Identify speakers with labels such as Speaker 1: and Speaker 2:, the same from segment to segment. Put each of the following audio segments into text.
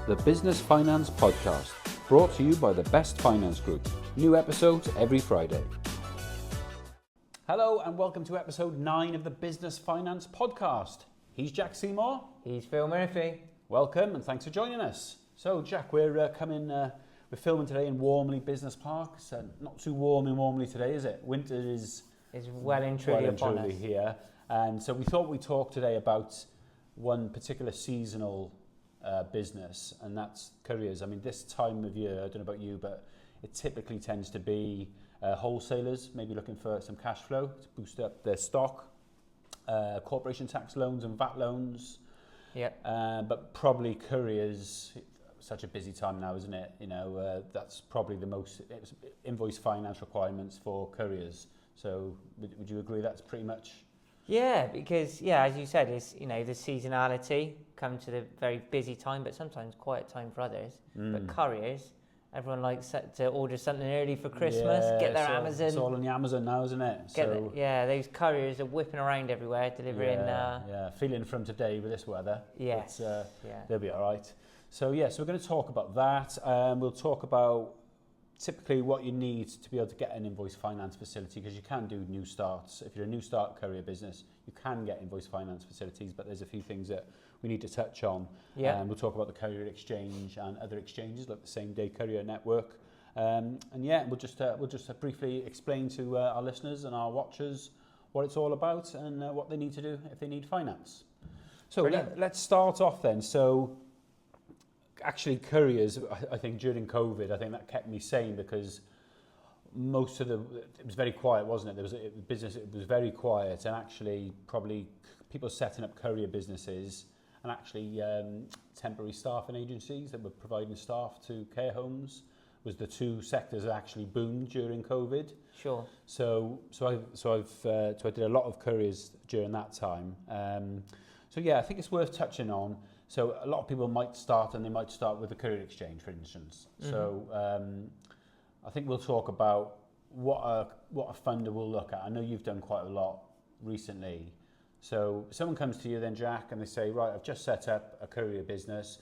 Speaker 1: the Business Finance Podcast, brought to you by the Best Finance Group. New episodes every Friday. Hello and welcome to episode 9 of the Business Finance Podcast. He's Jack Seymour.
Speaker 2: He's Phil Murphy.
Speaker 1: Welcome and thanks for joining us. So Jack, we're filming today in Warmley Business Park. So not too warm in Warmley today, is it? Winter is
Speaker 2: well and truly upon us
Speaker 1: here. And so we thought we'd talk today about one particular seasonal business, and that's Couriers. I mean, this time of year, I don't know about you, but it typically tends to be wholesalers maybe looking for some cash flow to boost up their stock, corporation tax loans and VAT loans.
Speaker 2: Yep.
Speaker 1: But probably Couriers, such a busy time now, isn't it? You know, that's probably the most invoice finance requirements for Couriers. So would you agree that's pretty much?
Speaker 2: Yeah, because as you said, it's the seasonality come to the very busy time, but sometimes quiet time for others. But Couriers, everyone likes to order something early for Christmas, get their Amazon.
Speaker 1: It's all on the Amazon now, isn't it?
Speaker 2: Those Couriers are whipping around everywhere, delivering.
Speaker 1: Feeling from today with this weather.
Speaker 2: Yes.
Speaker 1: They'll be all right. So we're going to talk about that. We'll talk about typically what you need to be able to get an invoice finance facility, because you can do new starts. If you're a new start courier business, you can get invoice finance facilities, but there's a few things that we need to touch on. We'll talk about the Courier exchange and other exchanges like the same day courier network. We'll just briefly explain to our listeners and our watchers what it's all about and what they need to do if they need finance. So let's start off then. So actually, Couriers, I think during COVID, I think that kept me sane, because it was very quiet, wasn't it? It was very quiet, and actually probably people setting up courier businesses and actually temporary staffing agencies that were providing staff to care homes was the two sectors that actually boomed during COVID.
Speaker 2: Sure.
Speaker 1: So I did a lot of Couriers during that time. I think it's worth touching on. So a lot of people might start with the Courier exchange, for instance. Mm-hmm. So I think we'll talk about what a funder will look at. I know you've done quite a lot recently. So someone comes to you then, Jack, and they say, right, I've just set up a courier business.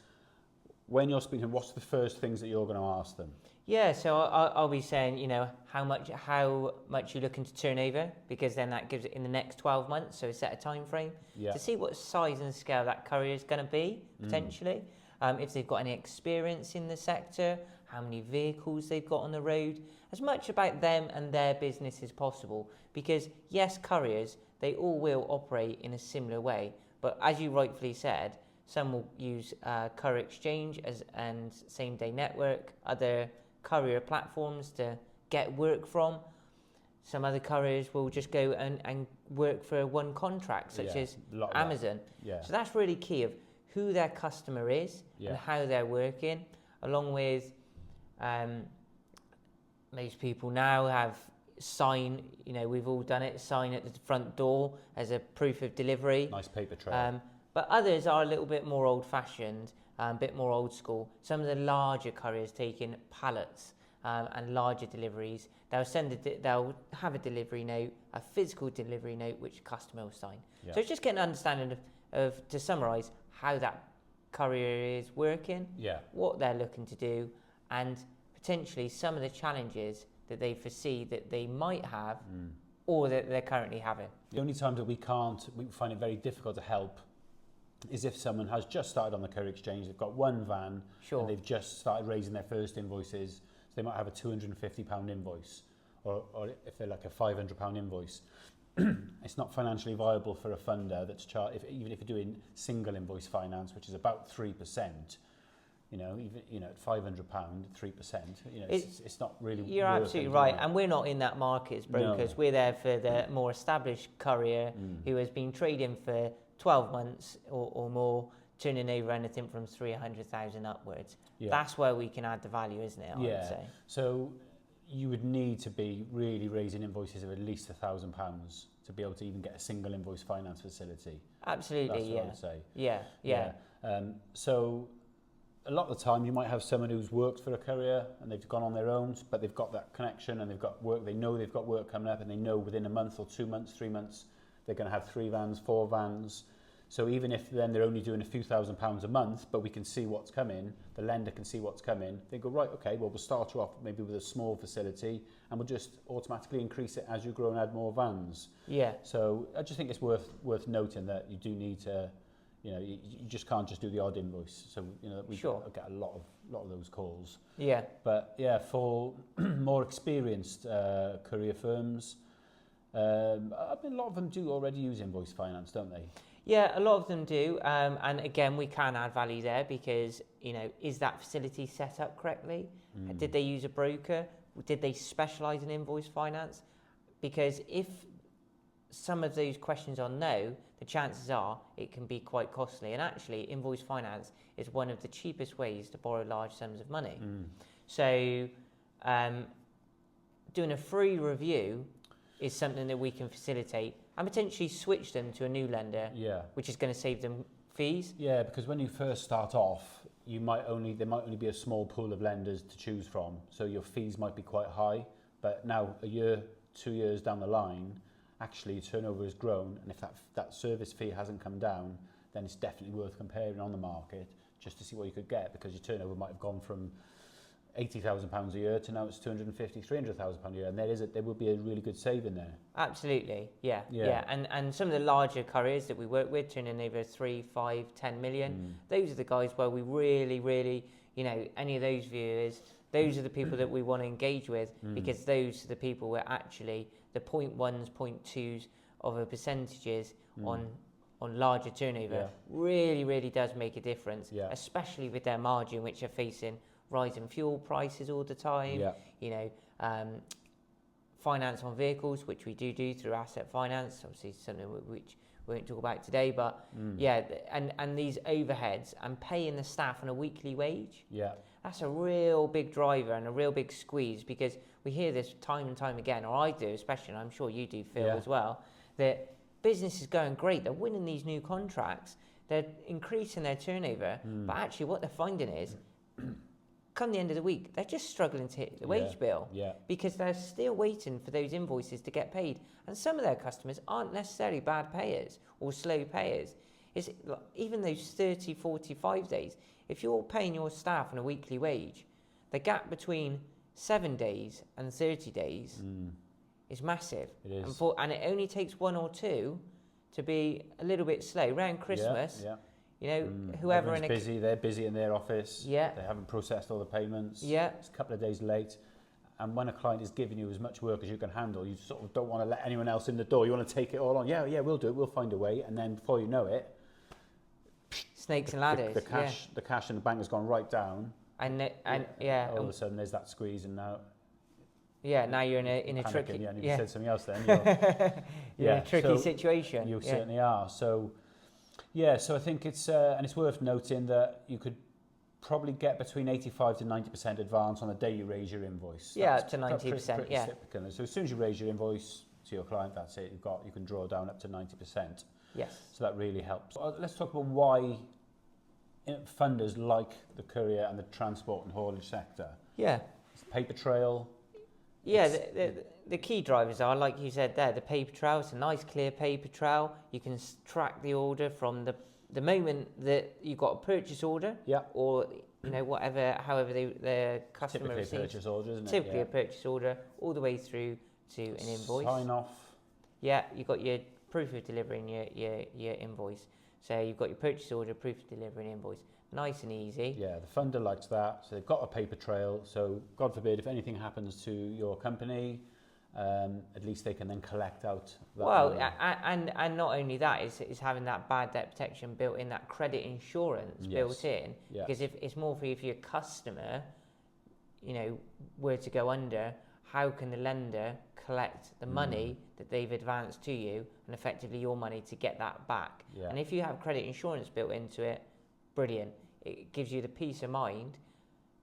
Speaker 1: When you're speaking to them, what's the first things that you're going to ask them?
Speaker 2: Yeah, so I'll be saying, how much you're looking to turn over, because then that gives it in the next 12 months, so set a time frame to see what size and scale that courier is going to be, potentially. If they've got any experience in the sector, how many vehicles they've got on the road, as much about them and their business as possible. Because yes, couriers, they all will operate in a similar way, but as you rightfully said, some will use Courier Exchange and Same Day Network, other courier platforms to get work from. Some other couriers will just go and work for one contract, such as Amazon. So that's really key of who their customer is and how they're working, along with most people now have sign, we've all done it, sign at the front door as a proof of delivery.
Speaker 1: Nice paper trail.
Speaker 2: But others are a little bit more old-fashioned, a bit more old school. Some of the larger couriers taking pallets and larger deliveries. They'll have a delivery note, a physical delivery note, which customer will sign. So it's just getting an understanding of to summarise, how that courier is working, what they're looking to do, and potentially some of the challenges that they foresee that they might have or that they're currently having.
Speaker 1: The only times that we find it very difficult to help is if someone has just started on the Courier exchange, they've got one van, and they've just started raising their first invoices, so they might have a £250 invoice, or if they're like a £500 invoice. It's not financially viable for a funder that's even if you're doing single invoice finance, which is about 3%. Even at £500, 3%. It's not really.
Speaker 2: You're absolutely right, and we're not in that market as brokers. No. We're there for the more established courier who has been trading for 12 months or more, turning over anything from 300,000 upwards. That's where we can add the value, isn't it? I would say. So you would need to be really raising invoices of at least £1,000 to be able to even get a single invoice finance facility. Absolutely.
Speaker 1: That's what I would say. So a lot of the time you might have someone who's worked for a courier and they've gone on their own, but they've got that connection and they've got work. They know they've got work coming up, and they know within a month or 2 months, 3 months, they're going to have 3 vans, 4 vans. So even if then they're only doing a few £1,000s a month, but we can see what's coming, the lender can see what's coming, they go, right, okay, well, we'll start you off maybe with a small facility and we'll just automatically increase it as you grow and add more vans.
Speaker 2: Yeah.
Speaker 1: So I just think it's worth noting that you do need to, you just can't just do the odd invoice. So, we get a lot of those calls.
Speaker 2: Yeah.
Speaker 1: But yeah, for more experienced courier firms, I mean, a lot of them do already use invoice finance, don't they?
Speaker 2: Yeah, a lot of them do. And again, we can add value there because, is that facility set up correctly? Did they use a broker? Did they specialise in invoice finance? Because if some of those questions are no, the chances are it can be quite costly. And actually, invoice finance is one of the cheapest ways to borrow large sums of money. So doing a free review is something that we can facilitate and potentially switch them to a new lender, which is going to save them fees. Yeah,
Speaker 1: because when you first start off, there might only be a small pool of lenders to choose from, so your fees might be quite high. But now, a year, 2 years down the line, actually your turnover has grown, and if that service fee hasn't come down, then it's definitely worth comparing on the market just to see what you could get, because your turnover might have gone from £80,000 a year to now it's £250,000, £300,000 a year, and there will be a really good saving there.
Speaker 2: Absolutely, yeah. And some of the larger couriers that we work with, turning over 3, 5, 10 million, those are the guys where we really, any of those viewers, those are the people that we want to engage with, because those are the people where actually the 0.1s, 0.2s of a percentages on larger turnover really does make a difference, especially with their margin, which are facing rising fuel prices all the time, finance on vehicles, which we do through asset finance, obviously something which we won't talk about today, but and these overheads and paying the staff on a weekly wage, that's a real big driver and a real big squeeze, because we hear this time and time again, or I do especially, and I'm sure you do, Phil, as well, that business is going great, they're winning these new contracts, they're increasing their turnover, but actually what they're finding is come the end of the week, they're just struggling to hit the wage bill because they're still waiting for those invoices to get paid. And some of their customers aren't necessarily bad payers or slow payers. It's even those 30, 45 days, if you're paying your staff on a weekly wage, the gap between 7 days and 30 days is massive. It is. And it only takes 1 or 2 to be a little bit slow. Around Christmas, whoever
Speaker 1: they're busy in their office. They haven't processed all the payments. It's a couple of days late. And when a client is giving you as much work as you can handle, you sort of don't want to let anyone else in the door. You want to take it all on. Yeah, we'll do it. We'll find a way. And then before you know it,
Speaker 2: snakes and ladders.
Speaker 1: The cash in the bank has gone right down.
Speaker 2: And
Speaker 1: all of a sudden there's that squeeze, and now.
Speaker 2: Now you're in a tricky.
Speaker 1: You said something else then.
Speaker 2: You're in a tricky situation.
Speaker 1: You certainly are. So I think it's and it's worth noting that you could probably get between 85 to 90% advance on the day you raise your invoice.
Speaker 2: Up to 90%.
Speaker 1: Pretty typical. So as soon as you raise your invoice to your client, that's it. You can draw down up to 90%.
Speaker 2: Yes.
Speaker 1: So that really helps. Let's talk about why funders like the courier and the transport and haulage sector. It's paper trail.
Speaker 2: The key drivers are, like you said there, the paper trail. It's a nice clear paper trail. You can track the order from the moment that you got a purchase order, or however the customer receives.
Speaker 1: Typically a purchase order, isn't it?
Speaker 2: Typically a purchase order, all the way through to an invoice.
Speaker 1: Sign off.
Speaker 2: You got your proof of delivery and your invoice. So you've got your purchase order, proof of delivery and invoice. Nice and easy. The
Speaker 1: funder likes that. So they've got a paper trail. So God forbid, if anything happens to your company, at least they can then collect out that money.
Speaker 2: And not only that, is having that bad debt protection built in, that credit insurance built in. Because if it's more for if your customer, were to go under, how can the lender collect the money that they've advanced to you and effectively your money to get that back? And if you have credit insurance built into it, brilliant. It gives you the peace of mind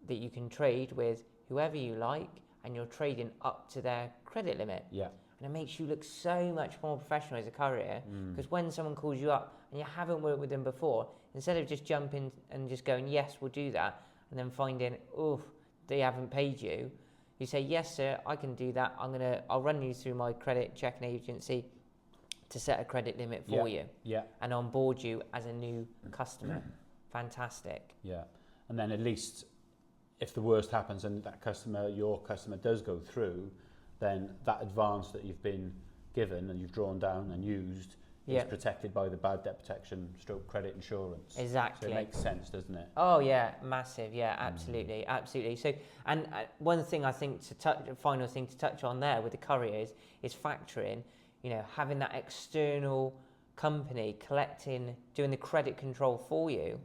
Speaker 2: that you can trade with whoever you like, and you're trading up to their credit limit. And it makes you look so much more professional as a courier, because when someone calls you up and you haven't worked with them before, instead of just jumping and just going, yes, we'll do that, and then finding, they haven't paid you, you say, yes, sir, I can do that. I'll run you through my credit checking agency. to set a credit limit for you and onboard you as a new customer. Fantastic.
Speaker 1: Yeah, and then at least if the worst happens and that customer, your customer does go through, then that advance that you've been given and you've drawn down and used is protected by the bad debt protection stroke credit insurance.
Speaker 2: Exactly.
Speaker 1: So it makes sense, doesn't it?
Speaker 2: Oh yeah, massive. Yeah, absolutely, absolutely. So, and one thing I think final thing to touch on there with the couriers is factoring. You know, having that external company doing the credit control for you.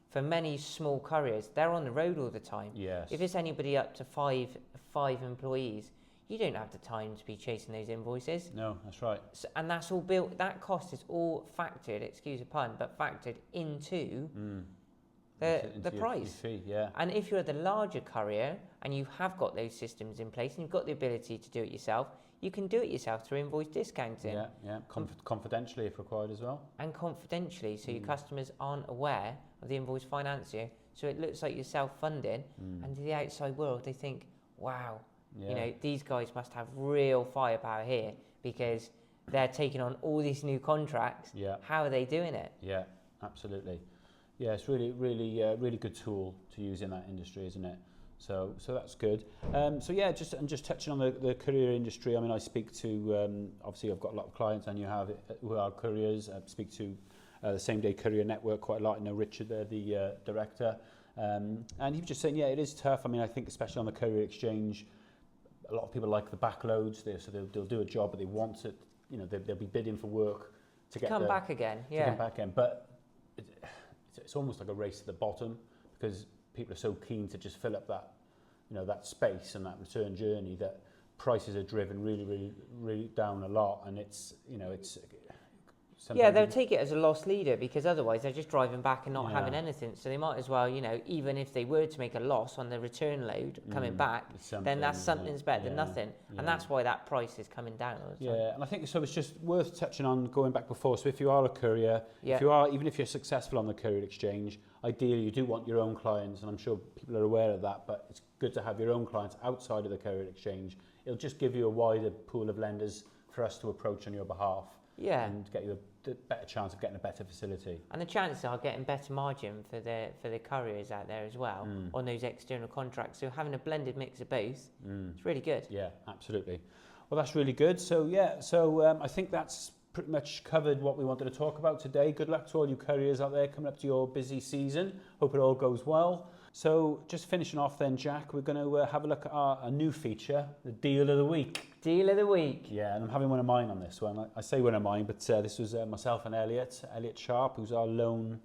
Speaker 2: For many small couriers, they're on the road all the time.
Speaker 1: Yes.
Speaker 2: If it's anybody up to five employees, you don't have the time to be chasing those invoices.
Speaker 1: No, that's right.
Speaker 2: So, and that's all built, that cost is all factored, excuse the pun, but factored into the price.
Speaker 1: Your fee, yeah.
Speaker 2: And if you're the larger courier and you have got those systems in place and you've got the ability to do it yourself, you can do it yourself through invoice discounting.
Speaker 1: Yeah. Confidentially if required as well.
Speaker 2: And confidentially, so your customers aren't aware of the invoice financier. So it looks like you're self-funding, and to the outside world, they think, wow, you know, these guys must have real firepower here because they're taking on all these new contracts.
Speaker 1: Yeah.
Speaker 2: How are they doing it?
Speaker 1: Yeah, absolutely. Yeah, it's really good tool to use in that industry, isn't it? So that's good. Just touching on the courier industry. I mean, I speak to obviously I've got a lot of clients, and you have who are couriers. I speak to the Same Day Courier Network quite a lot. I know Richard, there, the director, and he was just saying, yeah, it is tough. I mean, I think especially on the courier exchange, a lot of people like the backloads. They'll do a job, but they want it. You know, they'll be bidding for work to
Speaker 2: come back again.
Speaker 1: To come back again, but it's almost like a race to the bottom because people are so keen to just fill up that, you know, that space and that return journey that prices are driven really down a lot, and it's, you know, it's
Speaker 2: they'll take it as a loss leader because otherwise they're just driving back and not having anything. So they might as well, you know, even if they were to make a loss on the return load coming back, then that's something's better than nothing. And that's why that price is coming down all the time.
Speaker 1: Yeah, and I think so. It's just worth touching on going back before. So if you are a courier, even if you're successful on the courier exchange, ideally you do want your own clients, and I'm sure people are aware of that. But it's good to have your own clients outside of the courier exchange. It'll just give you a wider pool of lenders for us to approach on your behalf. Yeah, and get you a better chance of getting a better facility.
Speaker 2: And the chances are getting better margin for the couriers out there as well on those external contracts. So having a blended mix of both, it's really good.
Speaker 1: Yeah, absolutely. Well, that's really good. So I think that's pretty much covered what we wanted to talk about today. Good luck to all you couriers out there coming up to your busy season. Hope it all goes well. So just finishing off then, Jack, we're going to have a look at a new feature, the Deal of the Week.
Speaker 2: Deal of the Week.
Speaker 1: Yeah, and I'm having one of mine on this one. I say one of mine, but this was myself and Elliot Sharp, who's our loan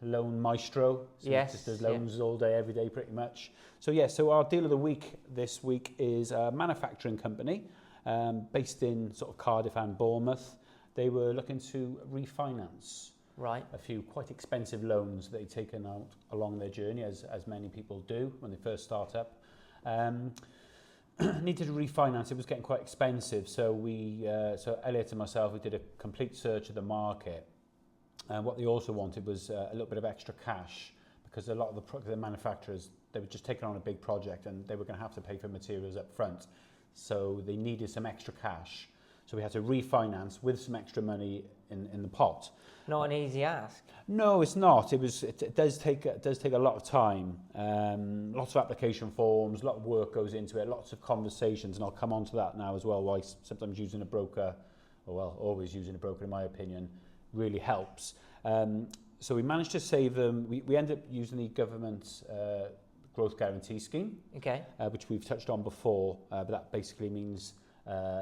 Speaker 1: maestro. So he just does loans all day, every day, pretty much. So our Deal of the Week this week is a manufacturing company based in sort of Cardiff and Bournemouth. They were looking to refinance a few quite expensive loans that they'd taken out along their journey, as many people do when they first start up. Needed to refinance. It was getting quite expensive, so so Elliot and myself, we did a complete search of the market. And what they also wanted was a little bit of extra cash, because a lot of the manufacturers, they were just taking on a big project and they were going to have to pay for materials up front, so they needed some extra cash. So we had to refinance with some extra money in the pot.
Speaker 2: Not an easy ask.
Speaker 1: No, it's not. It does take a lot of time. Lots of application forms, a lot of work goes into it, lots of conversations, and I'll come on to that now as well. Why sometimes using a broker, always using a broker in my opinion, really helps. So we managed to save them. We ended up using the government growth guarantee scheme, which we've touched on before, but that basically means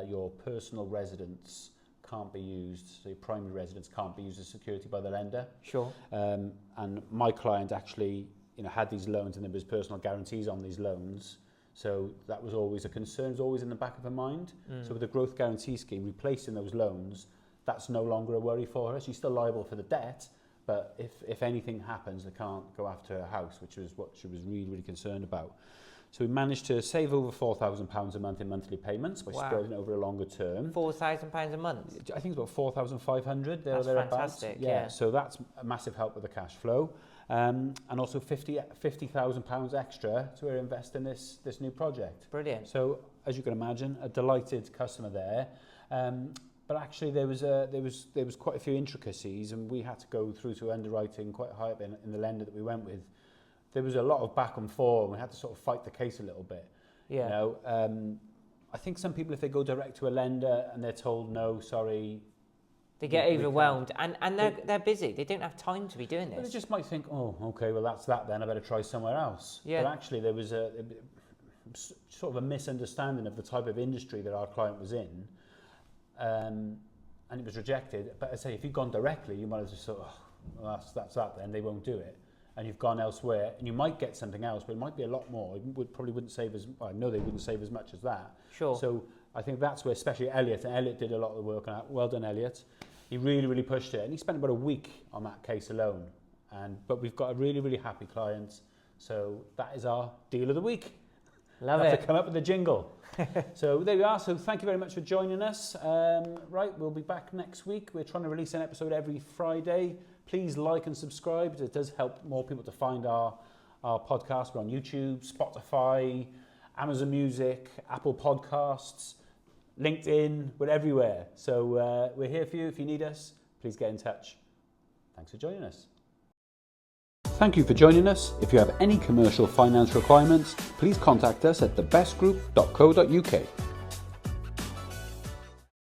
Speaker 1: your personal residence can't be used, so your primary residence can't be used as security by the lender.
Speaker 2: Sure.
Speaker 1: And my client actually, had these loans, and there was personal guarantees on these loans, so that was always a concern, it was always in the back of her mind. So with the growth guarantee scheme, replacing those loans, that's no longer a worry for her. She's still liable for the debt, but if anything happens, they can't go after her house, which was what she was really concerned about. So we managed to save over £4,000 a month in monthly payments by spreading it over a longer term.
Speaker 2: £4,000 a month?
Speaker 1: I think it's about 4,500
Speaker 2: That's fantastic,
Speaker 1: yeah. So that's a massive help with the cash flow. And also £50,000 extra to invest in this new project.
Speaker 2: Brilliant.
Speaker 1: So as you can imagine, a delighted customer there. but actually there was quite a few intricacies, and we had to go through to underwriting quite high up in the lender that we went with. There was a lot of back and forth, and we had to sort of fight the case a little bit.
Speaker 2: Yeah.
Speaker 1: You know, I think some people, if they go direct to a lender and they're told no, sorry,
Speaker 2: they get overwhelmed, and they're busy. They don't have time to be doing this.
Speaker 1: But they just might think, oh, okay, well that's that then. I better try somewhere else.
Speaker 2: Yeah.
Speaker 1: But actually, there was a sort of a misunderstanding of the type of industry that our client was in, and it was rejected. But I say, if you've gone directly, you might have just thought, oh, well, that's that then. They won't do it. And you've gone elsewhere, and you might get something else, but it might be a lot more. It probably wouldn't save as. Well, I know they wouldn't save as much as that.
Speaker 2: Sure.
Speaker 1: So I think that's where, especially Elliot, and Elliot did a lot of the work on that. Well done, Elliot. He really, really pushed it, and he spent about a week on that case alone. But we've got a really, really happy client. So that is our deal of the week.
Speaker 2: Love
Speaker 1: have
Speaker 2: it.
Speaker 1: to come up with a jingle. So there we are. So thank you very much for joining us. Right, we'll be back next week. We're trying to release an episode every Friday. Please like and subscribe. It does help more people to find our podcast. We're on YouTube, Spotify, Amazon Music, Apple Podcasts, LinkedIn. We're everywhere. So we're here for you. If you need us, please get in touch. Thanks for joining us. Thank you for joining us. If you have any commercial finance requirements, please contact us at thebestgroup.co.uk.